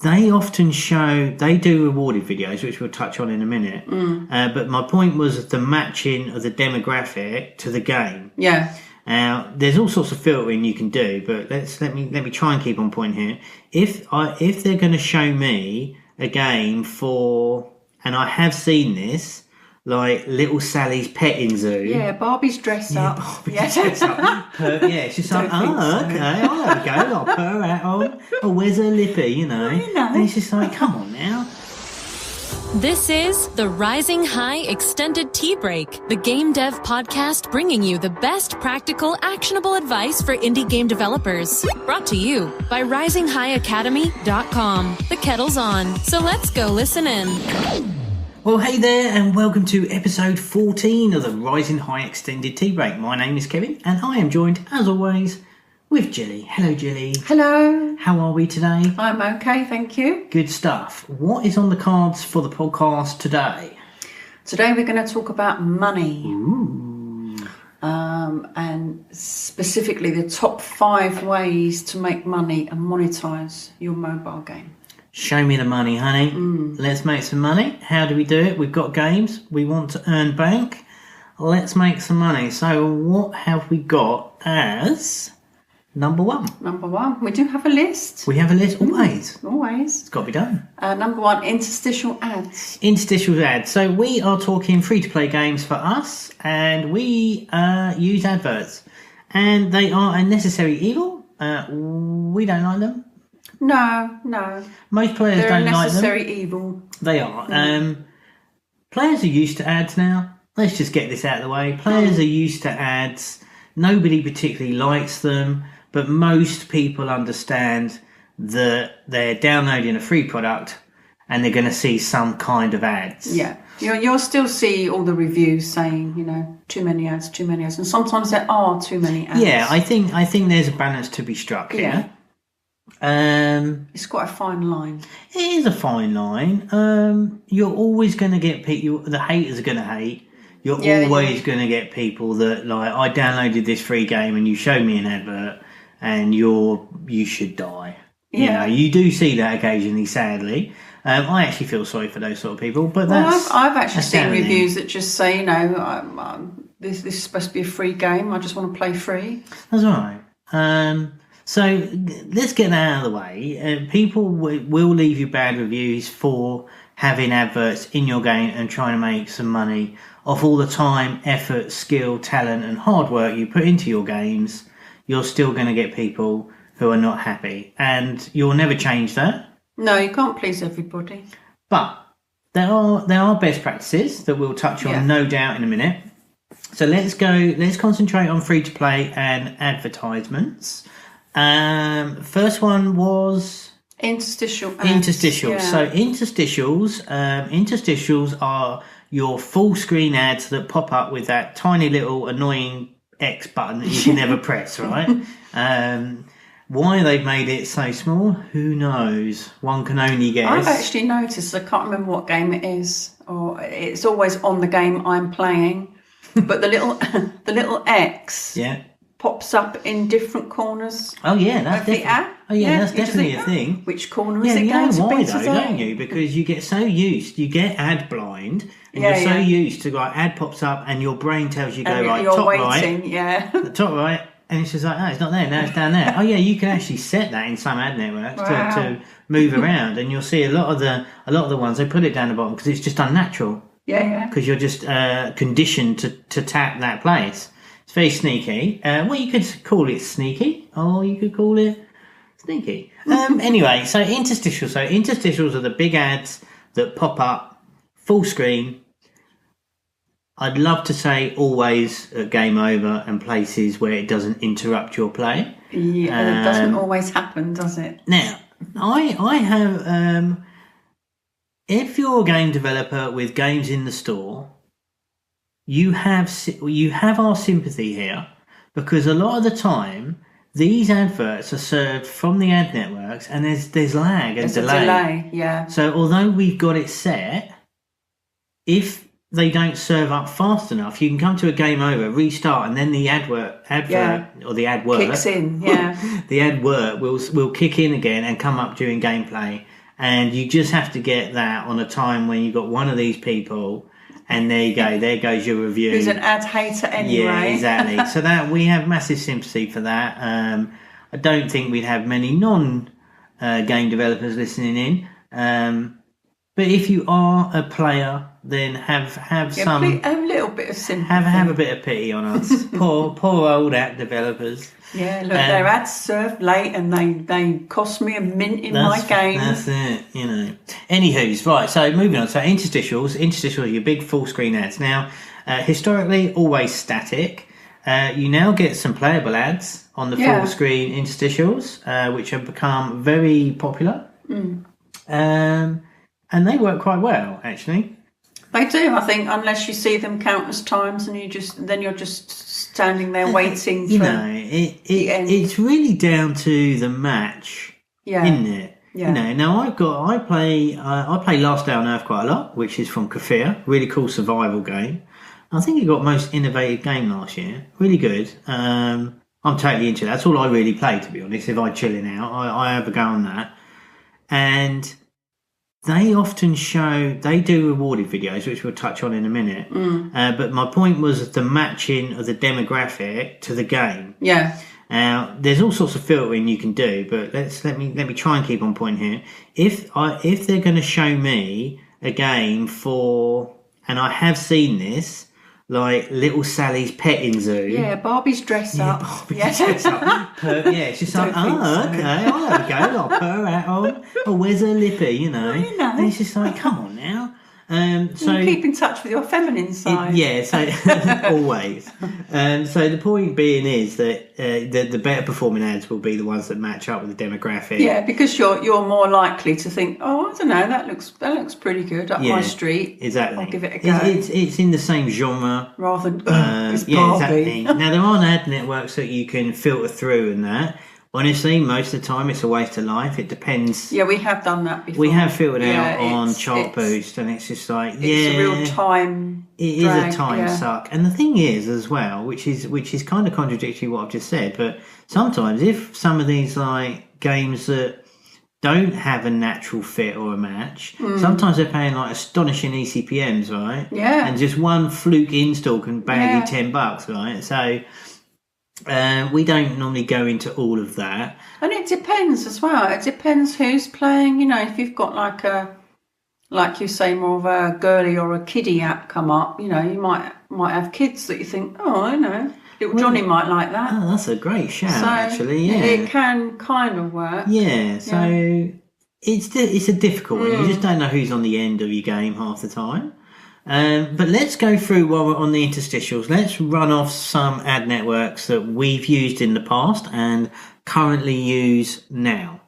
they often they do rewarded videos, which we'll touch on in a minute. But my point was the matching of the demographic to the game. Yeah. Now, there's all sorts of filtering you can do, but let me try and keep on point here. If they're going to show me a game for, and I have seen this, like Little Sally's Petting Zoo. Yeah, Barbie's dress up. Barbie's dress up. It's just like, okay, I'll have a go. I'll put her hat on. Oh, where's her lippy, you know? And it's just like, come on now. This is the Rising High Extended Tea Break, the game dev podcast bringing you the best practical, actionable advice for indie game developers. Brought to you by RisingHighAcademy.com. The kettle's on, so let's go listen in. Well, hey there, and welcome to episode 14 of the Rising High Extended Tea Break. My name is Kevin, and I am joined, as always, with Jilly. Hello, Jilly. Hello. How are we today? I'm okay, thank you. Good stuff. What is on the cards for the podcast today? Today we're going to talk about money. Ooh. And specifically the top 5 ways to make money and monetize your mobile game. Show me the money, honey. Let's make some money. How do we do it? We've got games. We want to earn bank. Let's make some money. So what have we got as number one? Number one. We do have a list. We have a list, always. Always. It's got to be done. Number one, interstitial ads. Interstitial ads. So we are talking free-to-play games for us, and we use adverts. And they are a necessary evil. We don't like them. No. Most players They're don't a like them. necessary evil. They are. Players are used to ads now. Let's just get this out of the way. Players are used to ads. Nobody particularly likes them, but most people understand that they're downloading a free product and they're going to see some kind of ads. Yeah. You'll still see all the reviews saying, too many ads, and sometimes there are too many ads. Yeah, I think there's a balance to be struck here. Yeah. It's quite a fine line. It is a fine line. You're always going to get people. The haters are going to hate. You're always going to get people that like, I downloaded this free game and you showed me an advert and you should die. Yeah. You do see that occasionally, sadly. I actually feel sorry for those sort of people, but I've actually seen reviews that just say, this is supposed to be a free game. I just want to play free. That's all right. So let's get that out of the way. People will leave you bad reviews for having adverts in your game and trying to make some money off all the time, effort, skill, talent and hard work you put into your games. You're still going to get people who are not happy, and you'll never change that. No, you can't please everybody. But there are best practices that we'll touch on, no doubt, in a minute. So let's concentrate on free-to-play and advertisements. First one was interstitial ads. Interstitials. Yeah. So interstitials are your full screen ads that pop up with that tiny little annoying X button that you can never press, right? Why they've made it so small, who knows? One can only guess. I've actually noticed, I can't remember what game it is, or it's always on the game I'm playing, but the little X pops up in different corners. Oh yeah, that's the ad. Oh yeah, that's definitely a thing. Which corner is it going to be today? Don't you? Because you get ad blind, and you're so used to like ad pops up, and your brain tells you you're top waiting, right, the top right. And it's just like, it's not there, now it's down there. Oh yeah, you can actually set that in some ad networks to move around, and you'll see a lot of the ones they put it down the bottom because it's just unnatural. Yeah. Because you're just conditioned to tap that place. It's very sneaky. Well, you could call it sneaky, or you could call it sneaky. Anyway, so interstitials. So interstitials are the big ads that pop up full screen. I'd love to say always at game over and places where it doesn't interrupt your play. Yeah, it doesn't always happen, does it? Now, I have, if you're a game developer with games in the store, you have our sympathy here, because a lot of the time these adverts are served from the ad networks and there's lag and delay. A delay, yeah. So although we've got it set, if they don't serve up fast enough, you can come to a game over, restart, and then the advert or the adword kicks in. Yeah, the adword will kick in again and come up during gameplay, And you just have to get that on a time when you've got one of these people, and there you go, there goes your review. Who's an ad hater anyway. Yeah, exactly. So that we have massive sympathy for that. I don't think we'd have many non-game developers listening in. But if you are a player, then have some... a little bit of sympathy. Have a bit of pity on us. poor old app developers. Yeah, look, their ads served late and they cost me a mint in my game. That's it, you know. Anywho's, right, so moving on. So interstitials are your big full screen ads. Now, historically, always static. You now get some playable ads on the full screen interstitials, which have become very popular. And they work quite well, actually. They do, I think, unless you see them countless times and you're just standing there waiting for the end. It's really down to the match, isn't it? Yeah. You know, now I play Last Day on Earth quite a lot, which is from Kafir, really cool survival game. I think it got most innovative game last year. Really good. I'm totally into that. That's all I really play, to be honest. If I'm chilling out, I have a go on that. And they often they do rewarded videos, which we'll touch on in a minute. But my point was the matching of the demographic to the game. Yeah. Now, there's all sorts of filtering you can do, but let me try and keep on point here. If they're going to show me a game for, and I have seen this, like Little Sally's Petting Zoo. Yeah, Barbie's dress up. Barbie's dress up. It's just like, okay, I'll have a go. I'll put her hat on. Oh, where's her lippy, you know? Well, you know. And it's just like, come on now. So you keep in touch with your feminine side. Always. So the point being is that the better performing ads will be the ones that match up with the demographic. Yeah, because you're more likely to think, oh, I don't know, that looks pretty good up my street. Exactly. I'll give it a go. It's in the same genre. Rather than it's Barbie. Exactly. Now there aren't ad networks that you can filter through and that. Honestly, most of the time it's a waste of life. It depends. Yeah, we have done that before. We have filtered out on Chart Boost, and it's just like, it's a real time. It drag, is a time suck. And the thing is, as well, which is kind of contradictory what I've just said, but sometimes if some of these like games that don't have a natural fit or a match, sometimes they're paying like astonishing ECPMs, right? Yeah. And just one fluke install can bag you $10, right? So we don't normally go into all of that. And it depends as well. It depends who's playing. You know, if you've got like you say, more of a girly or a kiddie app come up, you know, you might have kids that you think, oh, you know, little Johnny might like that. Oh, that's a great shout, actually. Yeah, it can kind of work. Yeah, so it's a difficult one. You just don't know who's on the end of your game half the time. But let's go through while we're on the interstitials. Let's run off some ad networks that we've used in the past and currently use now.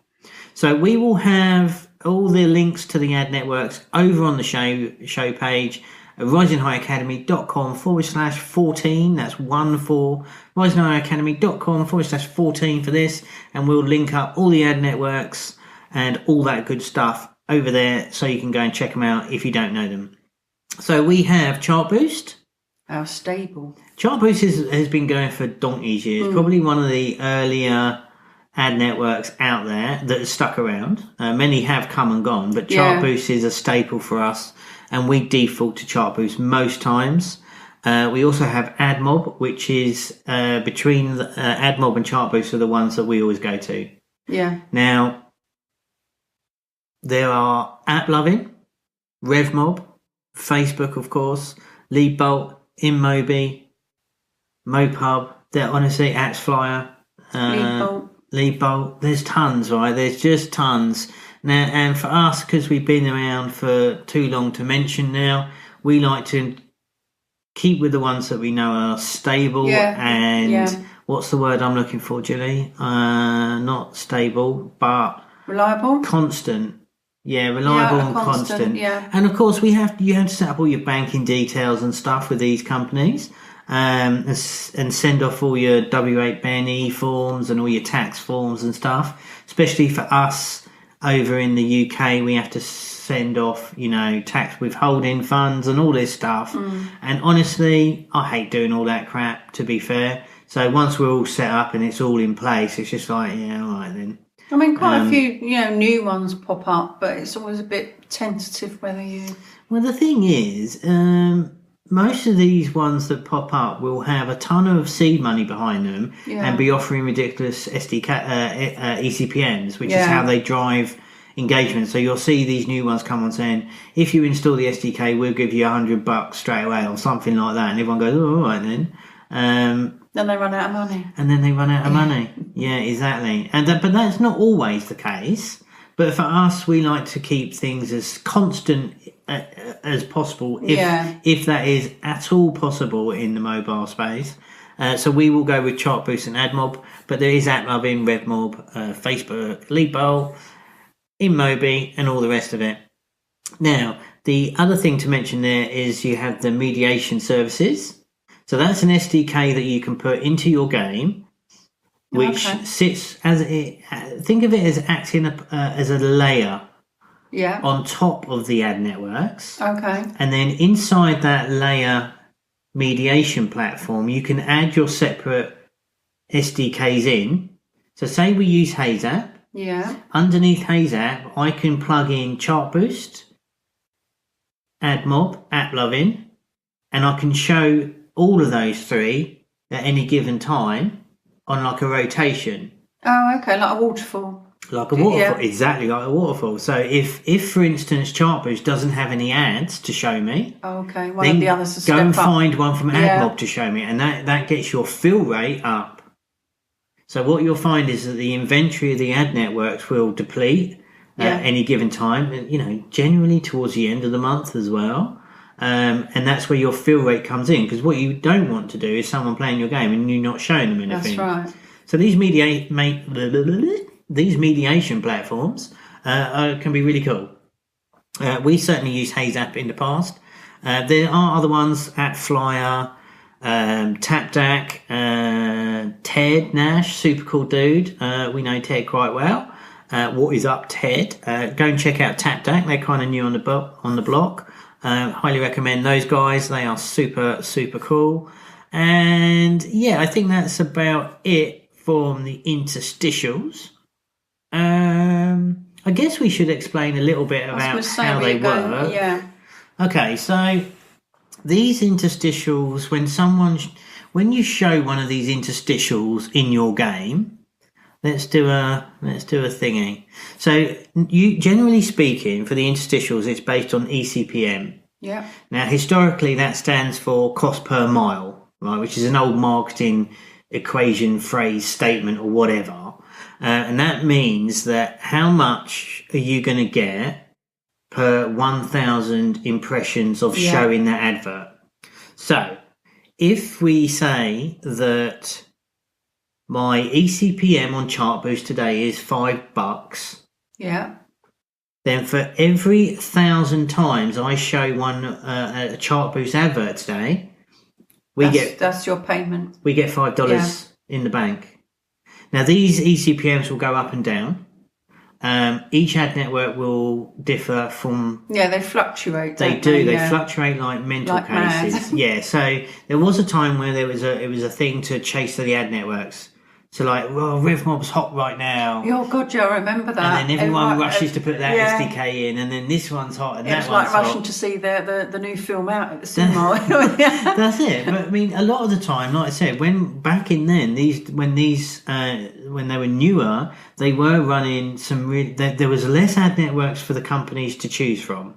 So we will have all the links to the ad networks over on the show page, risinghighacademy.com/14. That's 14. risinghighacademy.com/14 for this. And we'll link up all the ad networks and all that good stuff over there so you can go and check them out if you don't know them. So we have Chart Boost. Our stable. Chart Boost has been going for donkey's years. Probably one of the earlier ad networks out there that has stuck around. Many have come and gone, but Chart Boost is a staple for us, and we default to Chart Boost most times. We also have AdMob, which is between AdMob and Chart Boost are the ones that we always go to. Yeah. Now, there are AppLovin, RevMob, Facebook, of course, LeadBolt, InMobi, MoPub. They're honestly AdsFlyer, LeadBolt. There's tons, right? There's just tons. Now, and for us, because we've been around for too long to mention now, we like to keep with the ones that we know are stable and what's the word I'm looking for, Julie? Not stable, but reliable, constant. Yeah, reliable and constant. Yeah. And of course, you have to set up all your banking details and stuff with these companies, and send off all your W8BNE forms and all your tax forms and stuff. Especially for us over in the UK, we have to send off, you know, tax withholding funds and all this stuff. And honestly, I hate doing all that crap, to be fair. So once we're all set up and it's all in place, it's just like, yeah, all right then. I mean, quite a few, new ones pop up, but it's always a bit tentative whether you... Well, the thing is, most of these ones that pop up will have a ton of seed money behind them and be offering ridiculous ECPMs, which is how they drive engagement. So you'll see these new ones come on saying, if you install the SDK, we'll give you $100 straight away or something like that. And everyone goes, oh, all right then. Then they run out of money. And then they run out of money. Yeah, exactly. But that's not always the case. But for us, we like to keep things as constant as possible, if that is at all possible in the mobile space. So we will go with Chartboost and AdMob, but there is AppLove in RevMob, Facebook, LeapBowl, InMobi, and all the rest of it. Now, the other thing to mention there is you have the mediation services. So that's an SDK that you can put into your game, which sits as think of it as acting as a layer on top of the ad networks. Okay. And then inside that layer mediation platform, you can add your separate SDKs in. So say we use HazeApp. Yeah. Underneath HazeApp, I can plug in Chartboost, AdMob, AppLove in, and I can show all of those three at any given time on like a rotation. Oh, okay, like a waterfall. Like a waterfall, exactly like a waterfall. So if for instance Chartboost doesn't have any ads to show me, okay, one of the others to go and step up. find one from AdMob to show me, and that gets your fill rate up. So what you'll find is that the inventory of the ad networks will deplete at any given time, and generally towards the end of the month as well. And that's where your fill rate comes in, because what you don't want to do is someone playing your game and you not showing them anything. That's right. So these mediation platforms can be really cool. We certainly used HazeApp in the past. There are other ones, AppFlyer, TapDac, Ted Nash, super cool dude. We know Ted quite well. What is up, Ted? Go and check out TapDac. They're kind of new on the block. Highly recommend those guys. They are super, super cool. And I think that's about it from the interstitials. I guess we should explain a little bit about how they work. Yeah. Okay, so these interstitials, when you show one of these interstitials in your game, let's do a thingy. So you, generally speaking, for the interstitials, it's based on ECPM. Yeah. Now, historically, that stands for cost per mile, right? Which is an old marketing equation, phrase, statement, or whatever. And that means that how much are you going to get per 1,000 impressions of showing that advert? So if we say that my ECPM on Chartboost today is $5. Yeah. Then for every 1,000 times I show a Chartboost advert today, that's your payment. We get $5 in the bank. Now these ECPMs will go up and down. Each ad network will differ from... Yeah, they fluctuate. They fluctuate like mental cases. Yeah, so there was a time where it was a thing to chase the ad networks. So RevMob's hot right now. Oh God, I remember that. And then everyone rushes to put that SDK in, and then this one's hot, and that one's hot. It's like rushing to see the new film out at the cinema. That's it. But I mean, a lot of the time, like I said, when they were newer, they were running some there was less ad networks for the companies to choose from.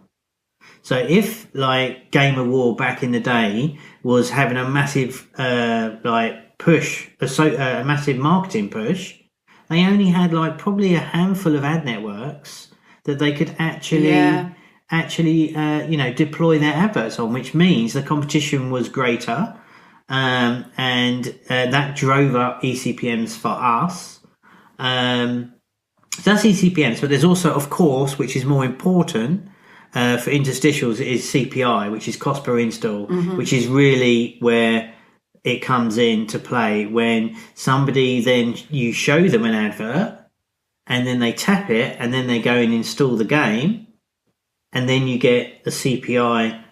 So if like Game of War back in the day was having a massive push, a massive marketing push, they only had probably a handful of ad networks that they could actually deploy their adverts on, which means the competition was greater, and that drove up ECPMs for us. So that's ECPMs, but there's also, of course, which is more important for interstitials, is CPI, which is cost per install, which is really where it comes into play when somebody, then you show them an advert and then they tap it and then they go and install the game, and then you get a CPI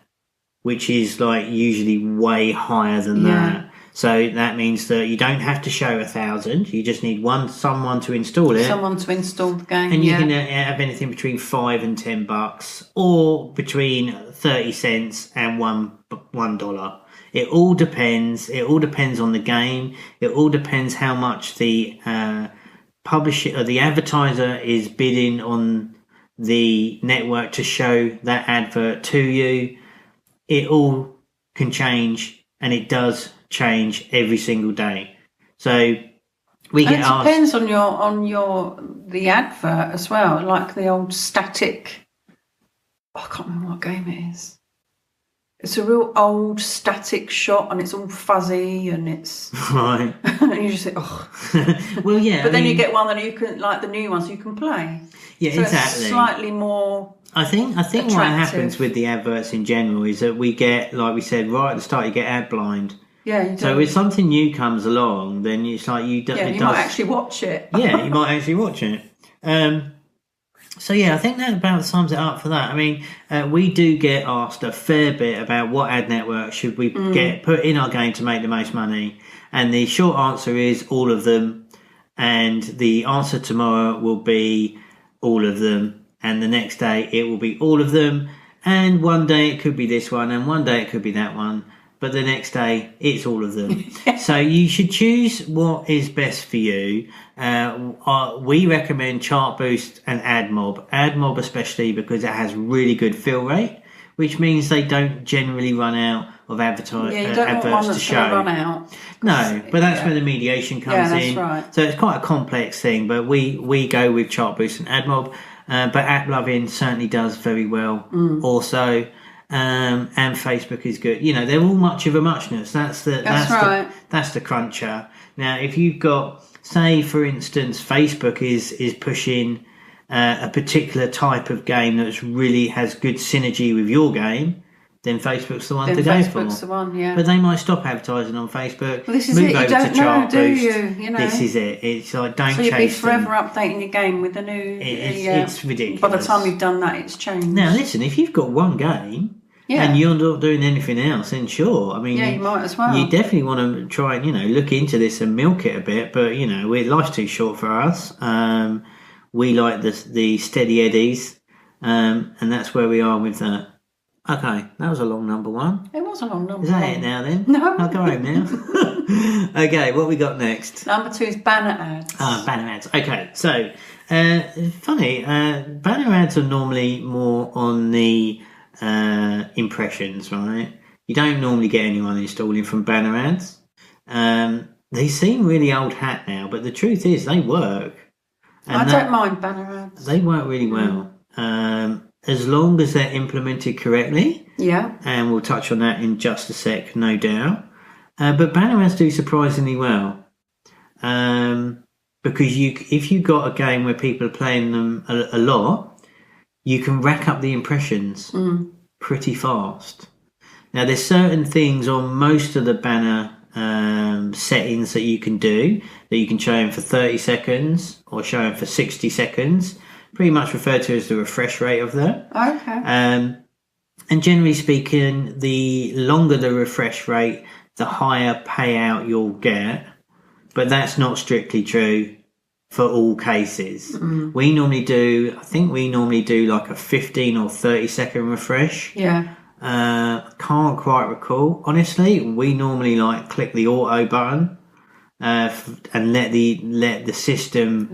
which is usually way higher than that. So that means that you don't have to show 1,000. You just need someone to install it. Someone to install the game, and you can have anything between $5 and $10, or between 30 cents and $1. It all depends. It all depends on the game. It all depends how much the publisher or the advertiser is bidding on the network to show that advert to you. It all can change, and it does change every single day. So we get asked. It depends on the advert as well, like the old static. I can't remember what game it is. It's a real old static shot, and it's all fuzzy, and it's right. And you just think, oh. Well, yeah. But then you get one that you can, like the new ones, you can play. Yeah, so exactly. It's slightly more. I think attractive. What happens with the adverts in general is that we get, like we said right at the start, you get ad blind. Yeah, you do. So if something new comes along, then it's like you don't. Yeah, you might actually watch it. Yeah, you might actually watch it. So yeah, I think that about sums it up for that. I mean, we do get asked a fair bit about what ad network should we get put in our game to make the most money, and the short answer is all of them, and the answer tomorrow will be all of them, and the next day it will be all of them, and one day it could be this one, and one day it could be that one. But the next day, it's all of them. So you should choose what is best for you. We recommend Chartboost and AdMob. AdMob especially because it has really good fill rate, which means they don't generally run out of adverts to show. Run out. No, but that's where the mediation comes in. Right. So it's quite a complex thing, but we go with Chartboost and AdMob. But AppLovin certainly does very well also. And Facebook is good. You know, they're all much of a muchness. That's the cruncher. Now, if you've got, say, for instance, Facebook is pushing a particular type of game that really has good synergy with your game, then Facebook's the one to go for. Facebook's the one, yeah. But they might stop advertising on Facebook. Well, this is move it. You over don't to know, do Chartboost. you? You know, this is it. It's like don't so chase you'll be forever them. updating your game with the new. It's ridiculous. By the time you've done that, it's changed. Now, listen, if you've got one game. Yeah. And you're not doing anything else, then sure. I mean, yeah, you might as well. You definitely want to try and, look into this and milk it a bit. But, life's too short for us. We like the steady eddies. And that's where we are with that. Okay, that was a long number one. It was a long number one. Is that it now then? No. I'll go home now. Okay, what we got next? Number 2 is banner ads. Banner ads. Okay, so, funny, banner ads are normally more on the impressions, right? You don't normally get anyone installing from banner ads. They seem really old hat now, but the truth is they work. And I don't mind banner ads. They work really well. As long as they're implemented correctly. Yeah. And we'll touch on that in just a sec, no doubt. But banner ads do surprisingly well. Because if you've got a game where people are playing them a lot, you can rack up the impressions pretty fast. Now, there's certain things on most of the banner settings that you can do, that you can show them for 30 seconds or show them for 60 seconds, pretty much referred to as the refresh rate of that. Okay. And generally speaking, the longer the refresh rate, the higher payout you'll get. But that's not strictly true for all cases. We normally do like a 15 or 30 second refresh. Yeah. Can't quite recall. Honestly, we normally click the auto button and let the system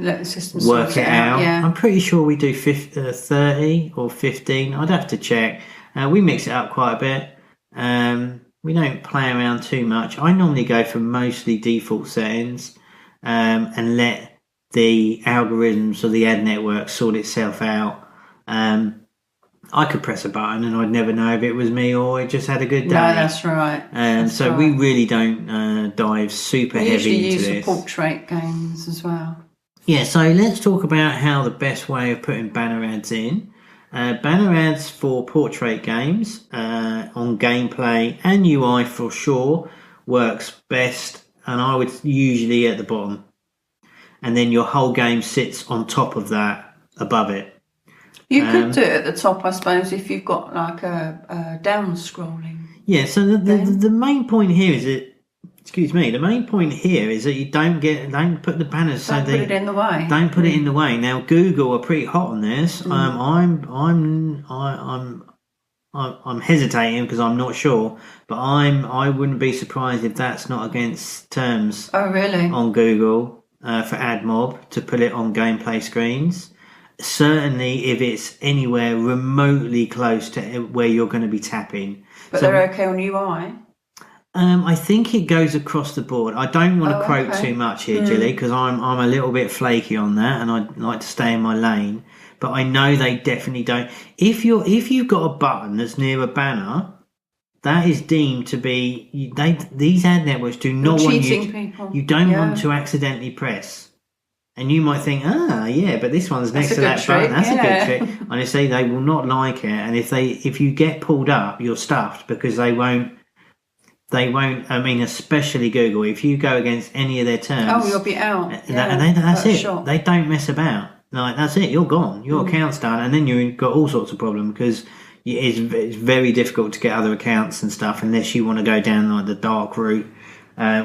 work it out. Yeah. I'm pretty sure we do 30 or 15. I'd have to check. We mix it up quite a bit. We don't play around too much. I normally go for mostly default settings and let the algorithms or the ad network sort itself out. I could press a button and I'd never know if it was me or it just had a good day. No, that's right. So we really don't dive super heavy into this. We usually use the portrait games as well. Yeah, so let's talk about how the best way of putting banner ads in. Banner ads for portrait games on gameplay and UI for sure works best, and I would usually at the bottom. And then your whole game sits on top of that, above it. You could do it at the top, I suppose, if you've got like a down scrolling. Yeah, so the main point here is that excuse me, the main point here is that you don't put the banners Don't put it in the way. Don't put it in the way. Now Google are pretty hot on this. I'm hesitating because I'm not sure, but I wouldn't be surprised if that's not against terms. Oh, really? On Google for AdMob to put it on gameplay screens. Certainly, if it's anywhere remotely close to where you're going to be tapping. But they're okay on UI. I think it goes across the board. I don't want to quote too much here, Gilly, because I'm a little bit flaky on that, and I'd like to stay in my lane. But I know they definitely don't. If you've got a button that's near a banner, that is deemed to be these ad networks do not want you don't want to accidentally press. And you might think, but this one's next to that button. That's a good trick. Honestly, they will not like it. And if you get pulled up, you're stuffed because they won't. I mean, especially Google. If you go against any of their terms, you'll be out. That's it. Shot. They don't mess about. Like that's it. You're gone. Your account's done, and then you've got all sorts of problems because it's very difficult to get other accounts and stuff unless you want to go down like the dark route,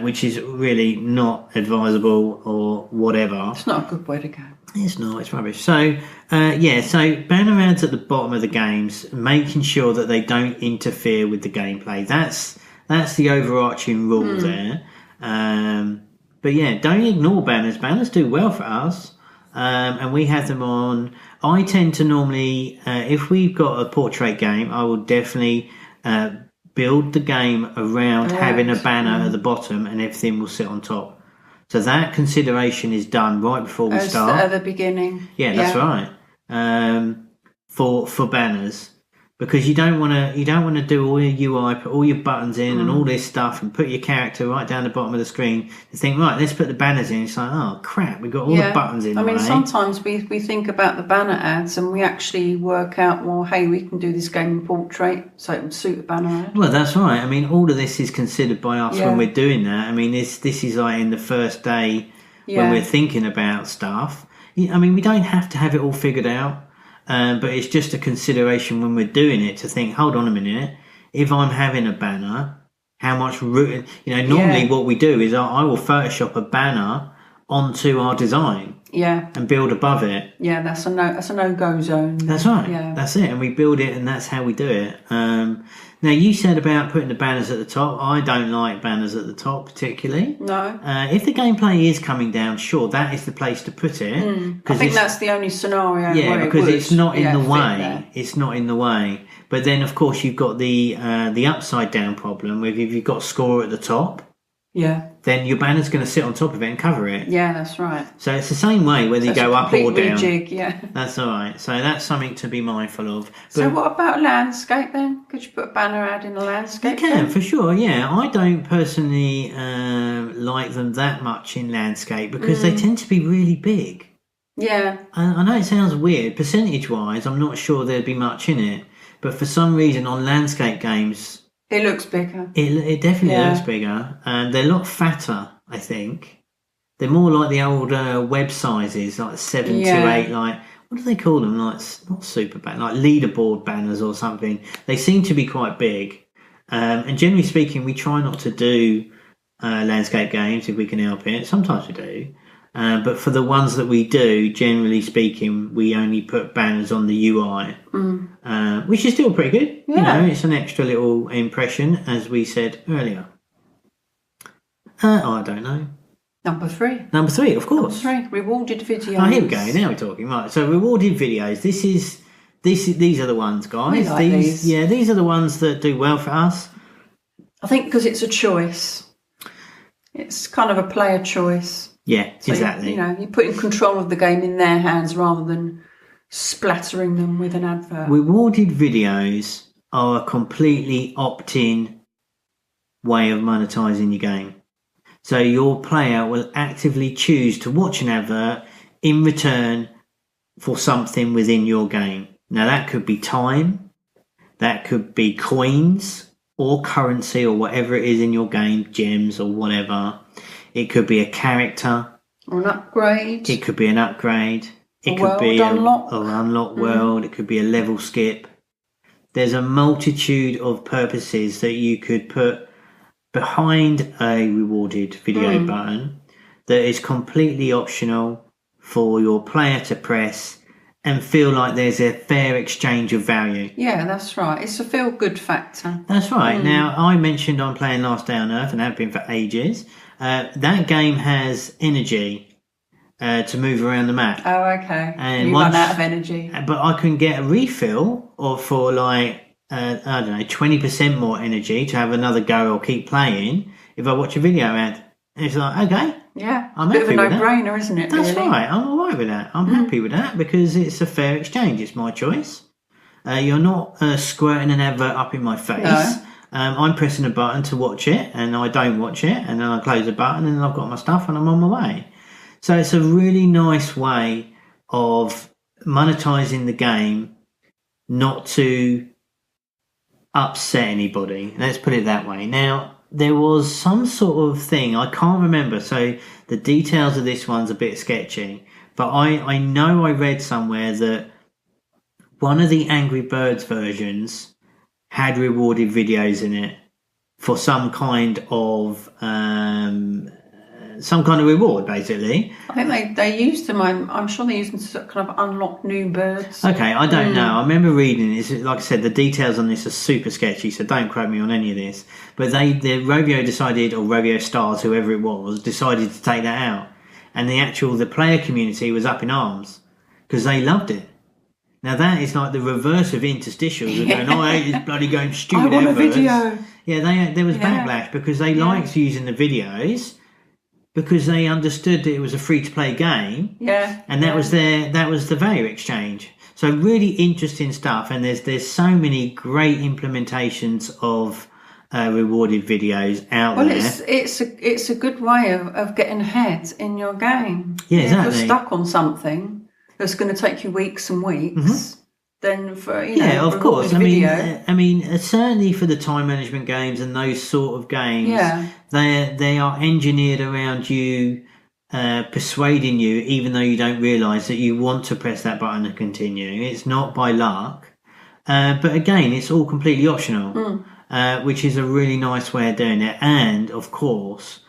which is really not advisable or whatever. It's not a good way to go. It's not. It's rubbish. So so banner ads at the bottom of the games, making sure that they don't interfere with the gameplay. That's the overarching rule there. But yeah, don't ignore banners. Banners do well for us. And we have them on. I tend to normally, if we've got a portrait game, I will definitely build the game around having a banner at the bottom and everything will sit on top. So that consideration is done right before we start. At the beginning. Yeah, that's right. For banners. Because you don't want to do all your UI, put all your buttons in and all this stuff, and put your character right down the bottom of the screen. You think, right, let's put the banners in. It's like, oh crap, we've got all the buttons in. I mean, sometimes we think about the banner ads and we actually work out, well, hey, we can do this game in portrait, so it would suit a banner ad. Well, that's right. I mean, all of this is considered by us when we're doing that. I mean, this is like in the first day when we're thinking about stuff. I mean, we don't have to have it all figured out. But it's just a consideration when we're doing it to think, hold on a minute, if I'm having a banner, how much root, normally what we do is I will Photoshop a banner onto our design. Yeah. And build above it. Yeah, that's a no-go zone. That's right. Yeah. That's it. And we build it and that's how we do it. Now, you said about putting the banners at the top. I don't like banners at the top particularly. No. If the gameplay is coming down, sure, that is the place to put it. I think that's the only scenario where because it's not in the way. It's not in the way. But then, of course, you've got the upside down problem with if you've got score at the top. Yeah. Then your banner's going to sit on top of it and cover it. Yeah, that's right. So it's the same way whether you go up or down. Rejig, yeah. That's all right. So that's something to be mindful of. But so what about landscape then? Could you put a banner ad in a landscape? You can, for sure, yeah. I don't personally like them that much in landscape because they tend to be really big. Yeah. I know it sounds weird. Percentage-wise, I'm not sure there'd be much in it. But for some reason on landscape games... It looks bigger. It definitely looks bigger. And they're a lot fatter, I think. They're more like the old web sizes, like 7 to 8, like, what do they call them? Like, not super banners, like leaderboard banners or something. They seem to be quite big. And generally speaking, we try not to do landscape games if we can help it. Sometimes we do. But for the ones that we do, generally speaking, we only put banners on the UI, which is still pretty good. Yeah. It's an extra little impression, as we said earlier. I don't know. Number 3, of course. Number 3, rewarded videos. Oh, here we go. Now we're talking. Right. So rewarded videos. These are the ones, guys. We like these. Yeah, these are the ones that do well for us. I think because it's a choice. It's kind of a player choice. Yeah, so exactly. You're putting control of the game in their hands rather than splattering them with an advert. Rewarded videos are a completely opt-in way of monetising your game. So your player will actively choose to watch an advert in return for something within your game. Now that could be time, that could be coins or currency or whatever it is in your game, gems or whatever. It could be a character. Or an upgrade. It could be an upgrade. It could be an unlocked world. It could be a level skip. There's a multitude of purposes that you could put behind a rewarded video button that is completely optional for your player to press and feel like there's a fair exchange of value. Yeah, that's right. It's a feel-good factor. That's right. Now, I mentioned I'm playing Last Day on Earth and have been for ages. That game has energy to move around the map. Oh, okay. And you run out of energy. But I can get a refill for like, I don't know, 20% more energy to have another go or keep playing if I watch a video ad. And it's like, okay. Yeah, I'm bit of a happy with that. no-brainer, isn't it? That's really? right. I'm all right with that. I'm happy with that because it's a fair exchange. It's my choice. You're not squirting an advert up in my face. No. I'm pressing a button to watch it, and I don't watch it, and then I close the button, and then I've got my stuff, and I'm on my way. So it's a really nice way of monetizing the game, not to upset anybody. Let's put it that way. Now, there was some sort of thing, I can't remember, so the details of this one's a bit sketchy, but I know I read somewhere that one of the Angry Birds versions had rewarded videos in it for some kind of reward, basically. I think they used them. I'm sure they used them to kind of unlock new birds. Okay, I don't know. I remember reading this. Like I said, the details on this are super sketchy, so don't quote me on any of this. But the Rovio decided, or Rovio Stars, whoever it was, decided to take that out. And the player community was up in arms because they loved it. Now that is like the reverse of interstitials. They're going, oh, I hate this bloody game, stupid I want adverts. a video. Yeah, there was backlash because they liked using the videos because they understood that it was a free-to-play game. Yeah. And that was the value exchange. So really interesting stuff. And there's so many great implementations of rewarded videos out there. Well, it's a good way of getting ahead in your game. Yeah, exactly. If you're stuck on something that's going to take you weeks and weeks, then for of course. video, I mean, certainly for the time management games and those sort of games, they are engineered around you, persuading you, even though you don't realise that you want to press that button to continue. It's not by luck, but again, it's all completely optional, which is a really nice way of doing it. And of course,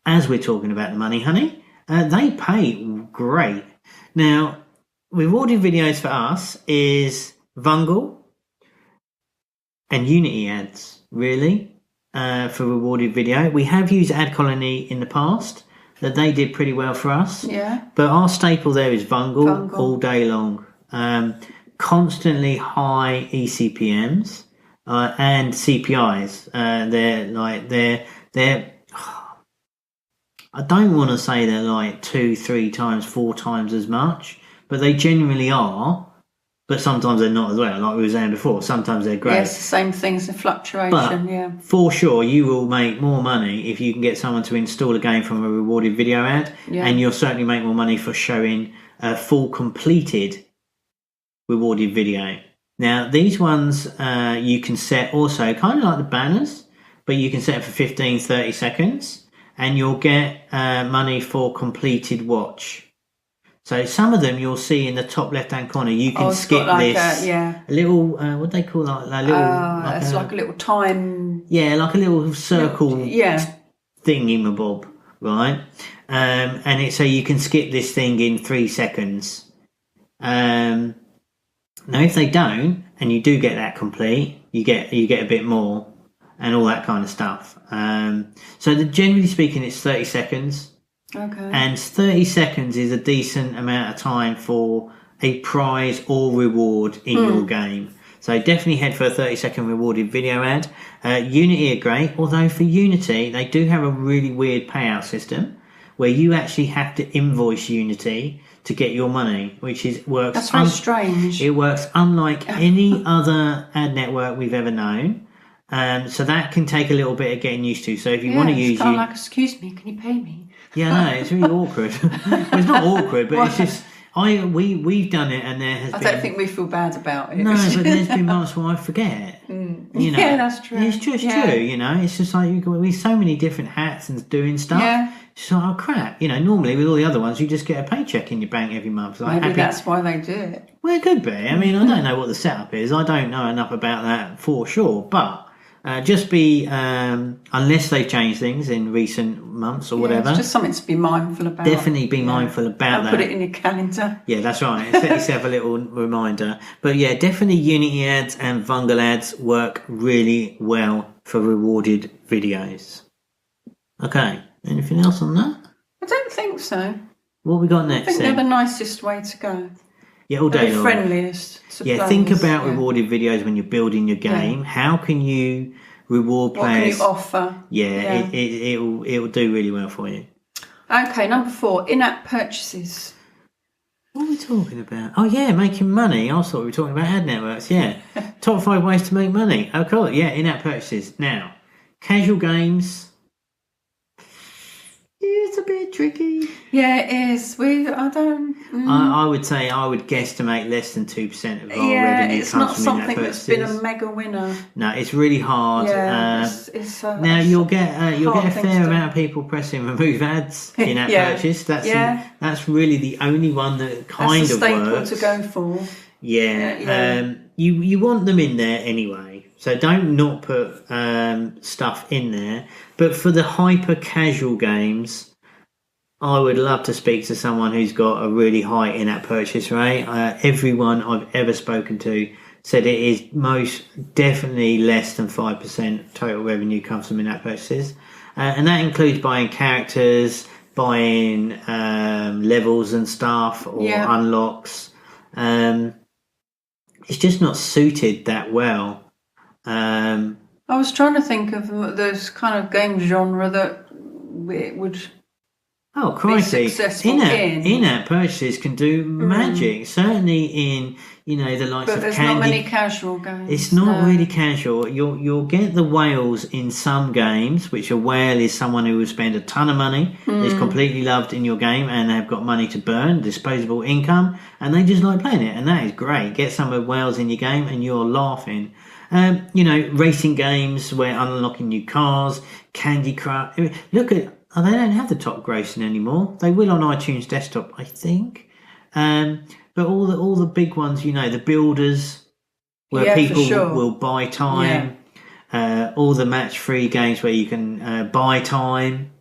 as we're talking about the money, honey, they pay great. Now, rewarded videos for us is Vungle and Unity ads, really, for rewarded video. We have used Ad Colony in the past, that they did pretty well for us. Yeah. But our staple there is Vungle. All day long. Constantly high ECPMs and CPIs. They're I don't want to say they're like 2, 3 times, 4 times as much, but they genuinely are. But sometimes they're not as well, like we were saying before. Sometimes they're great. Yes, the same things, the fluctuation, but for sure, you will make more money if you can get someone to install a game from a rewarded video ad, and you'll certainly make more money for showing a full completed rewarded video. Now, these ones you can set also kind of like the banners, but you can set it for 15, 30 seconds. And you'll get money for completed watch. So some of them you'll see in the top left-hand corner. You can skip this. A little, what do they call that? A little. It's like a little time. Yeah, like a little circle. Thingy-mabob, right? And so you can skip this thing in 3 seconds. Now, if they don't, and you do get that complete, you get a bit more. And all that kind of stuff. So generally speaking, it's 30 seconds. Okay. And 30 seconds is a decent amount of time for a prize or reward in your game. So definitely head for a 30-second rewarded video ad. Unity are great, although for Unity, they do have a really weird payout system where you actually have to invoice Unity to get your money, works. That's very strange. It works unlike any other ad network we've ever known. So that can take a little bit of getting used to. So if you want to use, it's kind of like, excuse me, can you pay me? Yeah, no, it's really awkward. Well, it's not awkward, but it's just we've done it, and there has. I don't think we feel bad about it. No, but there's been months where I forget. You know, yeah, that's true. It's just true. You know, it's just like we've so many different hats and doing stuff. Yeah. It's like, oh crap. You know, normally with all the other ones, you just get a paycheck in your bank every month. Like, maybe that's why they do it. Well, it could be. I mean, I don't know what the setup is. I don't know enough about that for sure, but. Just be, unless they've changed things in recent months or whatever. It's just something to be mindful about. Definitely be mindful about that. Put it in your calendar. Yeah, that's right. Set yourself a little reminder. But yeah, definitely Unity ads and Vungle ads work really well for rewarded videos. Okay, anything else on that? I don't think so. What we got next? I think they're the nicest way to go. Yeah, all day long. The friendliest. Yeah, think about rewarded videos when you're building your game. Yeah. How can you reward players? What can you offer? Yeah. It'll do really well for you. Okay, number 4, in-app purchases. What are we talking about? Oh yeah, making money. I thought we were talking about ad networks. Yeah, top 5 ways to make money. Oh cool. Yeah, in-app purchases. Now, casual games. It's a bit tricky. Yeah, it is. I would say I would guesstimate less than 2% of our revenue it's comes not from something in-app that's been purchases. a mega winner. No, it's really hard. Yeah, now you'll get a fair amount of people pressing remove ads in app purchase. That's really the only one that kind that's of works. To go for. Yeah. You want them in there anyway, so don't not put stuff in there. But for the hyper casual games, I would love to speak to someone who's got a really high in-app purchase rate. Everyone I've ever spoken to said it is most definitely less than 5% total revenue comes from in-app purchases. And that includes buying characters, buying levels and stuff, or unlocks. It's just not suited that well. I was trying to think of those kind of game genre that it would... Oh, crikey. In-app purchases can do magic. Certainly in, the likes of Candy. But there's not many casual games. It's not really casual. You'll get the whales in some games, which a whale is someone who will spend a ton of money, is completely loved in your game, and they've got money to burn, disposable income, and they just like playing it, and that is great. Get some of whales in your game and you're laughing. Racing games where unlocking new cars, Candy Crush. Look at... Oh, they don't have the top grossing anymore. They will on iTunes desktop, I think. But all the big ones, the builders, where people will buy time. All the match-free games where you can buy time.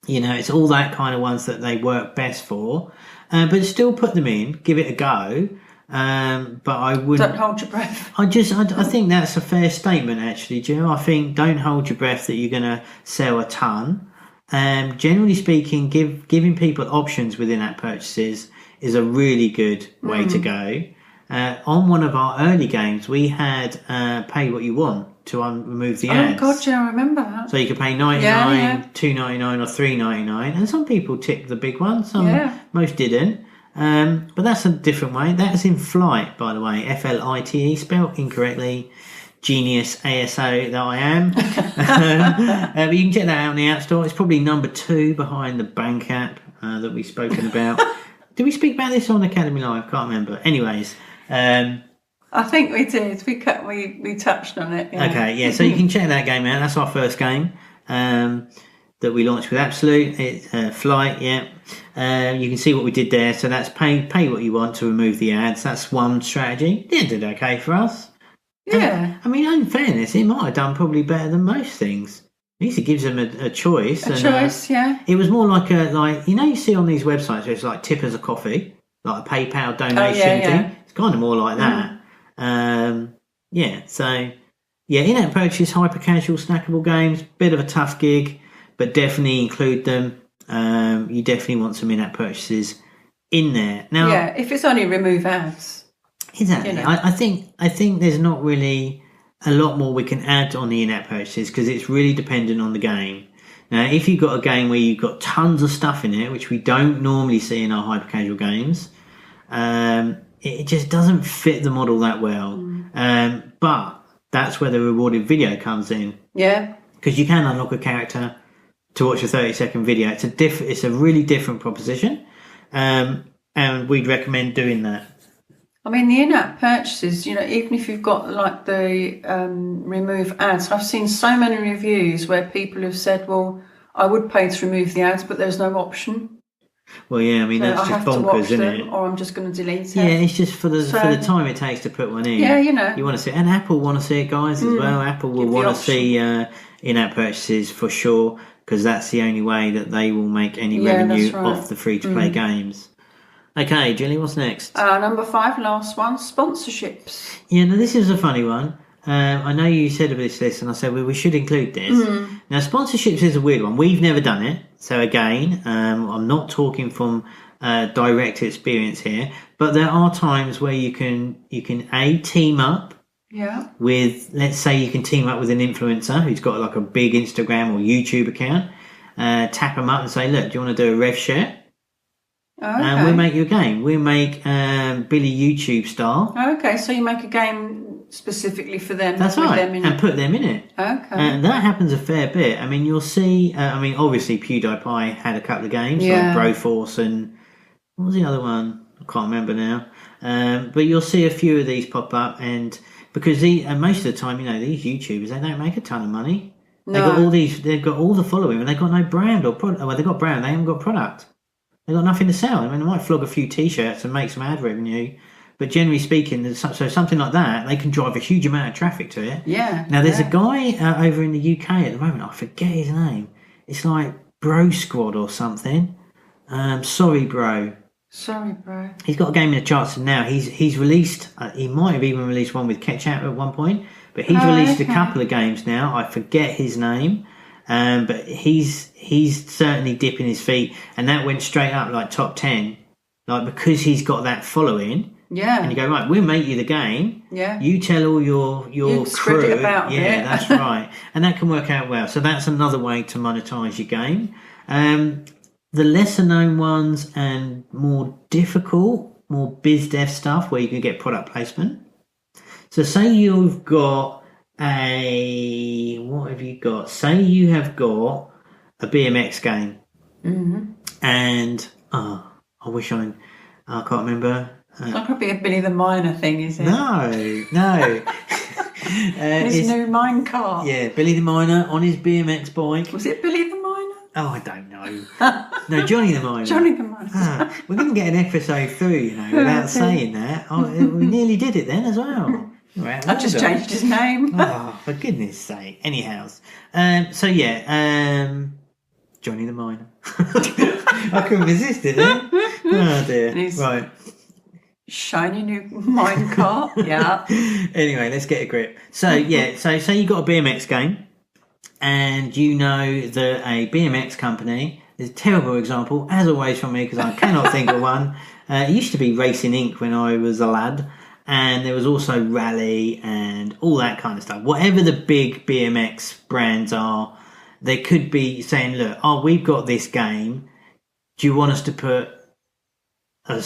It's all that kind of ones that they work best for. But still put them in, give it a go. But I wouldn't... Don't hold your breath. I think that's a fair statement, actually, Jill. I think don't hold your breath that you're going to sell a ton. Generally speaking, giving people options within app purchases is a really good way to go. On one of our early games, we had pay what you want to remove the ads. Oh God, yeah, I remember that. So you could pay $99, $2.99, or $3.99, and some people ticked the big one. Most didn't. But that's a different way. That's in Flight, by the way, FLITE, spelled incorrectly. Genius ASO that I am. But you can check that out in the App Store. It's probably number 2 behind the Bank app that we've spoken about. Did we speak about this on Academy Live? Can't remember. Anyways. I think we did. We touched on it. Yeah. Okay, yeah. So you can check that game out. That's our first game that we launched with Absolute. It's Flight, yeah. You can see what we did there. So that's pay what you want to remove the ads. That's one strategy. It did okay for us. Yeah. In fairness, it might have done probably better than most things. At least it gives them a choice. Yeah. It was more like you see on these websites where it's like tip as a coffee, like a PayPal donation thing. It's kind of more like that. In-app purchase, hyper casual, snackable games, bit of a tough gig, but definitely include them. You definitely want some in-app purchases in there. Now, if it's only remove ads. Exactly. I think there's not really a lot more we can add on the in-app purchases because it's really dependent on the game. Now, if you've got a game where you've got tons of stuff in it, which we don't normally see in our hyper-casual games, it just doesn't fit the model that well. But that's where the rewarded video comes in. Yeah. Because you can unlock a character to watch a 30-second video. It's a really different proposition, and we'd recommend doing that. The in-app purchases, even if you've got like the remove ads, I've seen so many reviews where people have said, well, I would pay to remove the ads, but there's no option. Well, yeah, I mean, So that's I just have to watch bonkers, isn't them, it? or I'm just going to delete it. Yeah, it's just for the So- time it takes to put one in. Yeah, you know. You want to see it. And Apple want to see it, guys, as well. Apple will Give the want to option. see in-app purchases for sure, because that's the only way that they will make any Yeah, revenue that's right. off the free-to-play games. Okay, Jilly, what's next? Number 5, last one, sponsorships. Yeah, now this is a funny one. I know you said about this, and I said we should include this. Now, sponsorships is a weird one. We've never done it, so again, I'm not talking from direct experience here, but there are times where you can team up Yeah. with, let's say, you can team up with an influencer who's got like a big Instagram or YouTube account. Tap them up and say, look, do you want to do a rev share? Okay. And we'll make you a game. We'll make Billy YouTube star. Okay, so you make a game specifically for them. That's with right, them in and it. put them in it. Okay. And that happens a fair bit. I mean, you'll see. Obviously, PewDiePie had a couple of games Yeah. like Broforce and what was the other one? I can't remember now. But you'll see a few of these pop up, and because most of the time, these YouTubers, they don't make a ton of money. No. They've got all the following, and they've got no brand or product. Well, they've got brand, they haven't got product. They've got nothing to sell. I mean, they might flog a few T-shirts and make some ad revenue, but generally speaking, so something like that, they can drive a huge amount of traffic to it. Yeah. Now, there's yeah. a guy over in the UK at the moment. I forget his name. It's like Bro Squad or something. Sorry, bro. Sorry, bro. He's got a game in the charts now. He's released. He might have even released one with Ketchup at one point, but he's released a couple of games now. I forget his name. But he's certainly dipping his feet, and that went straight up like top 10, like because he's got that following. Yeah. And you go, right, we'll make you the game. Yeah. You tell all your You spread crew. it about a yeah, bit. that's right, and that can work out well. So that's another way to monetize your game. The lesser known ones and more difficult, more biz dev stuff where you can get product placement. So say you've got what have you got? Say you have got a BMX game, and I can't remember. It's not going to be a Billy the Miner thing, is it? No. His new mine car. Yeah, Billy the Miner on his BMX bike. Was it Billy the Miner? Oh, I don't know. No, Johnny the Miner. Johnny the Miner. We didn't get an episode through, without saying that. We nearly did it then as well. Right, I just changed his name. Oh, for goodness sake. Anyhow. Johnny the Miner. I couldn't resist it then. Oh dear. Right. Shiny new mine car. Yeah. Anyway, let's get a grip. So say you've got a BMX game, and you know that a BMX company is a terrible example, as always from me, because I cannot think of one. It used to be Racing Inc. when I was a lad. And there was also Rally and all that kind of stuff. Whatever the big BMX brands are, they could be saying, look, we've got this game. Do you want us to put a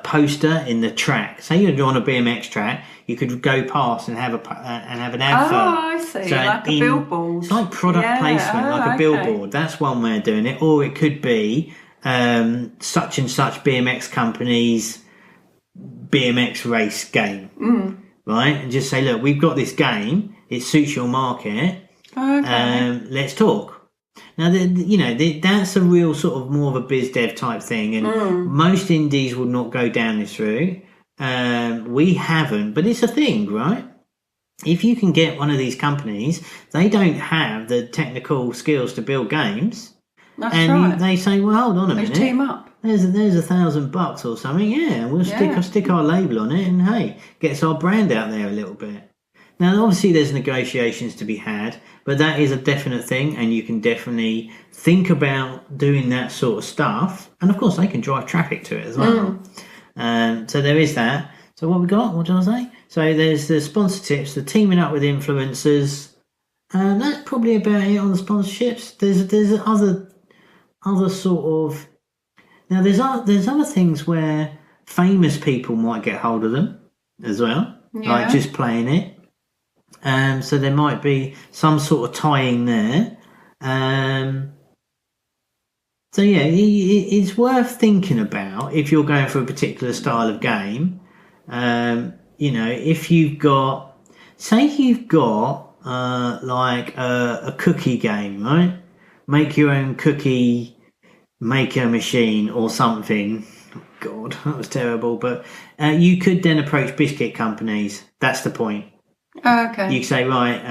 poster in the track? Say you're on a BMX track, you could go past and have an advert. Oh, I see. So like a billboard. It's like product placement, like a billboard. That's one way of doing it. Or it could be such and such BMX companies BMX race game, right? And just say, look, we've got this game. It suits your market. Okay. Let's talk. Now, that's a real sort of more of a biz dev type thing, and most indies would not go down this route. We haven't, but it's a thing, right? If you can get one of these companies, they don't have the technical skills to build games. That's and right. they say, well, hold on a minute. Team up. There's $1,000 or something, yeah. We'll stick our label on it, and hey, gets our brand out there a little bit. Now, obviously, there's negotiations to be had, but that is a definite thing, and you can definitely think about doing that sort of stuff. And of course, they can drive traffic to it as well. So there is that. So what we got? What did I say? So there's the sponsor tips, the teaming up with influencers. That's probably about it on the sponsorships. There's other sort of. Now, there's other things where famous people might get hold of them as well, like just playing it. So there might be some sort of tying there. So yeah, it's worth thinking about if you're going for a particular style of game. If you've got, say you've got like a cookie game, right? Make your own cookie maker machine or something. Oh God, that was terrible. But you could then approach biscuit companies. That's the point. Okay. You could say, right,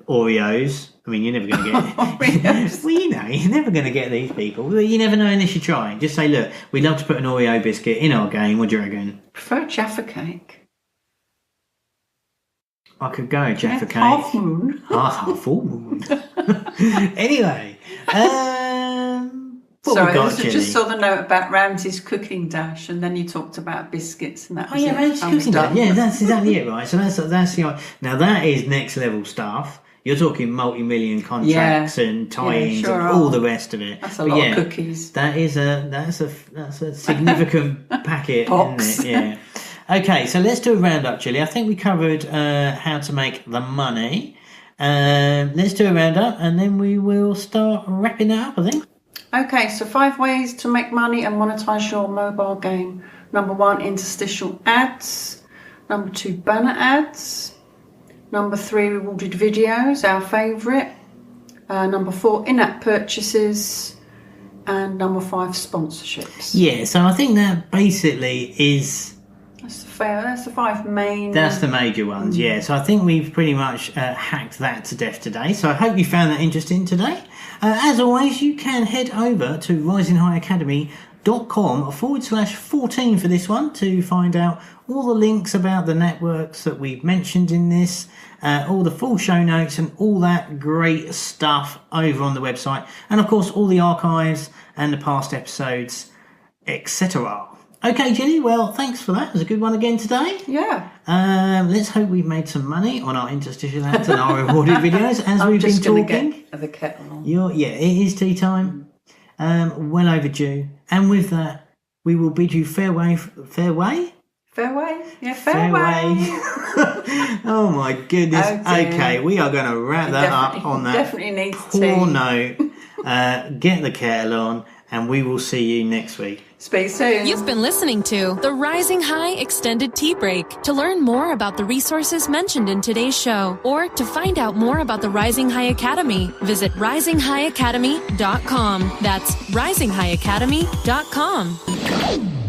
Oreos. I mean, you're never going to get Oreos. Well, you're never going to get these people. Well, you never know unless you try. Just say, look, we'd love to put an Oreo biscuit in our game. What do you reckon? Prefer Jaffa cake. I could go Jaffa cake. Half moon. Full moon. Anyway, what Sorry, we got, I Jenny? just saw the note about Ramsay's cooking dash, and then you talked about biscuits, and that was Ramsay's cooking dash. Yeah, that's exactly it, right? So that's the now that is next level stuff. You're talking multi-million contracts and tie-ins sure and all the rest of it. That's a lot of cookies. That's a significant packet, Box. isn't it? Yeah. Okay, so let's do a roundup, Julie. I think we covered how to make the money. Let's do a roundup, and then we will start wrapping it up, I think. Okay, so 5 ways to make money and monetize your mobile game. Number 1, interstitial ads. Number 2, banner ads. Number 3, rewarded videos, our favourite. Number 4, in-app purchases. And number 5, sponsorships. Yeah, so I think that basically is... That's the 5 main... That's the major ones, yeah. So I think we've pretty much hacked that to death today. So I hope you found that interesting today. As always, you can head over to RisingHighAcademy.com/14 for this one to find out all the links about the networks that we've mentioned in this, all the full show notes and all that great stuff over on the website. And of course, all the archives and the past episodes, etc. Okay, Jenny, well, thanks for that. It was a good one again today. Yeah. Let's hope we've made some money on our interstitial ads and our rewarded videos as we've been talking. Get the kettle on. Yeah, it is tea time. Well overdue. And with that, we will bid you fareway. Fairway? Yeah, Fairway. Oh my goodness. Okay, we are going to wrap that up on that definitely needs poor tea. note. Get the kettle on, and we will see you next week. Speak soon. You've been listening to the Rising High Extended Tea Break. To learn more about the resources mentioned in today's show, or to find out more about the Rising High Academy, visit RisingHighAcademy.com. That's RisingHighAcademy.com.